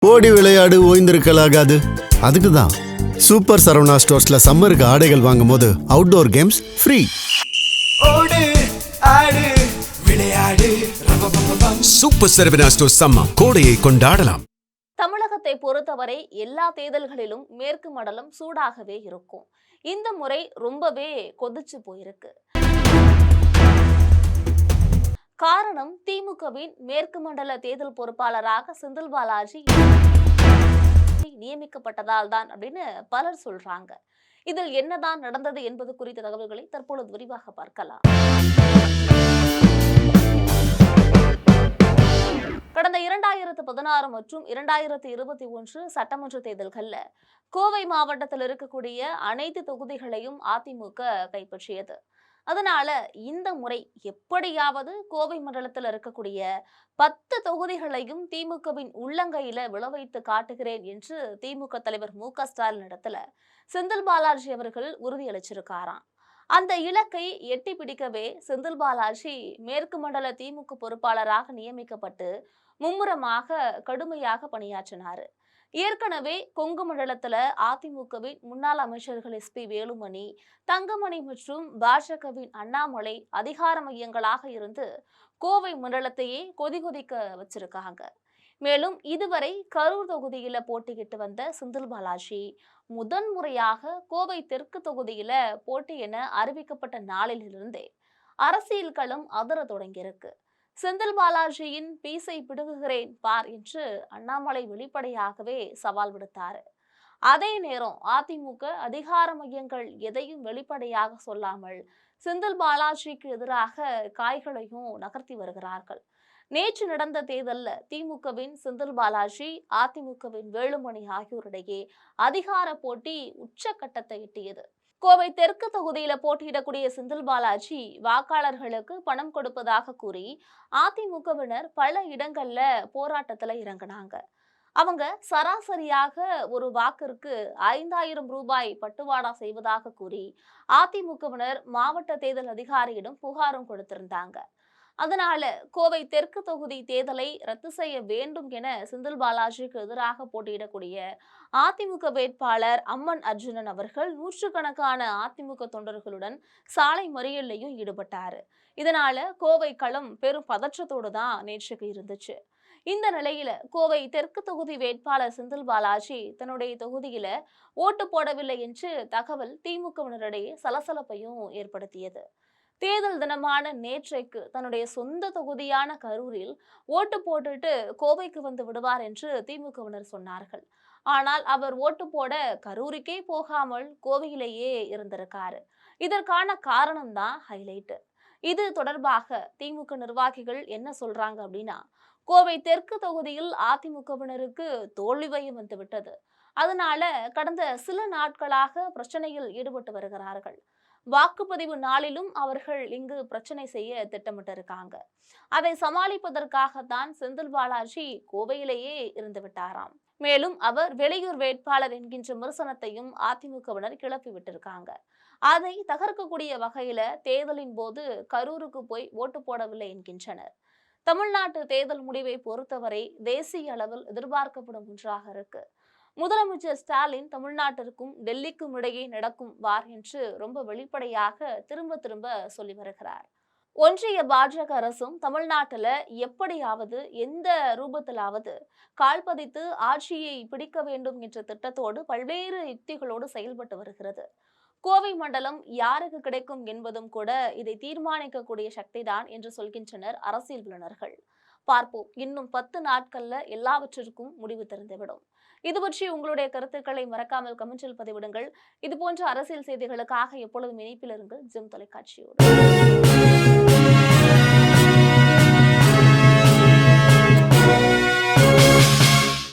ஓடி விளையாடு ஓய்ந்திருக்கலாகாது. அதுக்கு தான் சூப்பர் சரவணா ஸ்டோர்ஸ்ல சம்மருக்கு ஆடைகள் வாங்கும் போது அவுட்டோர் கேம்ஸ் ஃப்ரீ. ஓடு ஆடு விளையாடு. சூப்பர் சரவணா ஸ்டோர்ஸ் சம்மர் கோடையை கொண்டாடலாம். தமிழகத்தை பொறுத்தவரை எல்லா தேர்தல்களிலும் மேற்கு மண்டலம் சூடாகவே இருக்கும். இந்த முறை ரொம்பவே கொதிச்சு போயிருக்கு. காரணம், திமுகவின் மேற்கு மண்டல தேர்தல் பொறுப்பாளராக செந்தில் பாலாஜி நியமிக்கப்பட்டதால் தான் அப்படின்னு பலர் சொல்றாங்க. இதில் என்னதான் நடந்தது என்பது குறித்த தகவல்களை தற்பொழுது விரிவாக பார்க்கலாம். கடந்த 2016 மற்றும் 2021 சட்டமன்ற தேர்தல்கள்ல கோவை மாவட்டத்தில் இருக்கக்கூடிய அனைத்து தொகுதிகளையும் அதிமுக கைப்பற்றியது. அதனால இந்த முறை எப்படியாவது கோவை மண்டலத்தில் இருக்கக்கூடிய 10 தொகுதிகளையும் திமுகவின் உள்ளங்கையில விளைவித்து காட்டுகிறேன் என்று திமுக தலைவர் மு.க.ஸ்டாலின் இடத்துல செந்தில் பாலாஜி அவர்கள் உறுதியளிச்சிருக்காராம். அந்த இலக்கை எட்டி பிடிக்கவே செந்தில் பாலாஜி மேற்கு மண்டல திமுக பொறுப்பாளராக நியமிக்கப்பட்டு மும்முரமாக கடுமையாக பணியாற்றினார். ஏற்கனவே கொங்கு மண்டலத்துல அதிமுகவின் முன்னாள் அமைச்சர்கள் எஸ்.பி. வேலுமணி, தங்கமணி மற்றும் பாஜகவின் அண்ணாமலை அதிகார மையங்களாக இருந்து கோவை மண்டலத்தையே கொதிக்க வச்சிருக்காங்க. மேலும் இதுவரை கரூர் தொகுதியில போட்டியிட்டு வந்த செந்தில் பாலாஜி முதன்முறையாக கோவை தெற்கு தொகுதியில போட்டி என அறிவிக்கப்பட்ட நாளிலிருந்தே அரசியல் களம் அதிர தொடங்கியிருக்கு. செந்தில் பாலாஜியின் பீசை பிடுங்குகிறேன் பார் என்று அண்ணாமலை வெளிப்படையாகவே சவால் விடுத்தாரு. அதே நேரம் அதிமுக அதிகார மையங்கள் எதையும் வெளிப்படையாக சொல்லாமல் செந்தில் பாலாஜிக்கு எதிராக காய்களையும் நகர்த்தி வருகிறார்கள். நேற்று நடந்த தேர்தல்ல திமுகவின் செந்தில் பாலாஜி, அதிமுகவின் வேலுமணி ஆகியோரிடையே அதிகார போட்டி உச்சக்கட்டத்தை எட்டியது. கோவை தெற்கு தொகுதியில போட்டியிடக்கூடிய செந்தில் பாலாஜி வாக்காளர்களுக்கு பணம் கொடுப்பதாக கூறி அதிமுகவினர் பல இடங்கள்ல போராட்டத்துல இறங்கினாங்க. அவங்க சராசரியாக ஒரு வாக்கிற்கு 5000 ரூபாய் பட்டுவாடா செய்வதாக கூறி அதிமுகவினர் மாவட்ட தேர்தல் அதிகாரியிடம் புகாரும் கொடுத்திருந்தாங்க. அதனால கோவை தெற்கு தொகுதி தேர்தலை ரத்து செய்ய வேண்டும் என செந்தில் பாலாஜிக்கு எதிராக போட்டியிடக்கூடிய அதிமுக வேட்பாளர் அம்மன் அர்ஜுனன் அவர்கள் நூற்றுக்கணக்கான அதிமுக தொண்டர்களுடன் சாலை மறியல்லையும் ஈடுபட்டாரு. இதனால கோவை களம் பெரும் பதற்றத்தோடு தான் நேற்றுக்கு இருந்துச்சு. இந்த நிலையில கோவை தெற்கு தொகுதி வேட்பாளர் செந்தில் பாலாஜி தன்னுடைய தொகுதியில ஓட்டு போடவில்லை என்று தகவல் திமுகவினரிடையே சலசலப்பையும் ஏற்படுத்தியது. தேர்தல் தினமான நேற்றைக்கு தன்னுடைய சொந்த தொகுதியான கரூரில் ஓட்டு போட்டுட்டு கோவைக்கு வந்து விடுவார் என்று திமுகவினர் சொன்னார்கள். ஆனால் அவர் ஓட்டு போட கரூருக்கே போகாமல் கோவையிலேயே இருந்திருக்காரு. இதற்கான காரணம் தான் ஹைலைட். இது தொடர்பாக திமுக நிர்வாகிகள் என்ன சொல்றாங்க அப்படின்னா, கோவை தெற்கு தொகுதியில் அதிமுகவினருக்கு தோல்வி பயம் வந்து விட்டது. அதனால கடந்த சில நாட்களாக பிரச்சனையில் ஈடுபட்டு வருகிறார்கள். வாக்குப்பதிவு நாளிலும் அவர்கள் இங்கு பிரச்சனை செய்ய திட்டமிட்டிருக்காங்க. அதை சமாளிப்பதற்காகத்தான் செந்தில் பாலாஜி கோவையிலேயே இருந்து விட்டாராம். மேலும் அவர் வெளியூர் வேட்பாளர் என்கின்ற விமர்சனத்தையும் அதிமுகவினர் கிளப்பி விட்டிருக்காங்க. அதை தகர்க்கக்கூடிய வகையில தேர்தலின் போது கரூருக்கு போய் ஓட்டு போடவில்லை என்கின்றனர். தமிழ்நாட்டு தேர்தல் முடிவை பொறுத்தவரை தேசிய அளவில் எதிர்பார்க்கப்படும் ஒன்றாக இருக்கு. முதலமைச்சர் ஸ்டாலின் தமிழ்நாட்டிற்கும் டெல்லிக்கும் இடையே நடக்கும் வார் என்று ரொம்ப வெளிப்படையாக திரும்ப சொல்லி வருகிறார். ஒன்றிய பாஜக அரசும் தமிழ்நாட்டில் எப்படியாவது எந்த ரூபத்திலாவது கால்பதித்து ஆட்சியை பிடிக்க வேண்டும் என்ற திட்டத்தோடு பல்வேறு யுக்திகளோடு செயல்பட்டு வருகிறது. கோவை மண்டலம் யாருக்கு கிடைக்கும் என்பதும் கூட இதை தீர்மானிக்கக்கூடிய சக்திதான் என்று சொல்கின்றனர் அரசியல் வல்லுநர்கள். பார்ப்போம், இன்னும் 10 நாட்கள்ல எல்லாவற்றிற்கும் முடிவு தெரிந்துவிடும். இது பற்றி உங்களுடைய கருத்துக்களை மறக்காமல் கமெண்டில் பதிவிடுங்கள். இது போன்ற அரசியல் செய்திகளுக்காக எப்பொழுதும் இணைப்பில் இருங்கள் ஜிம் தொலைக்காட்சியோடு.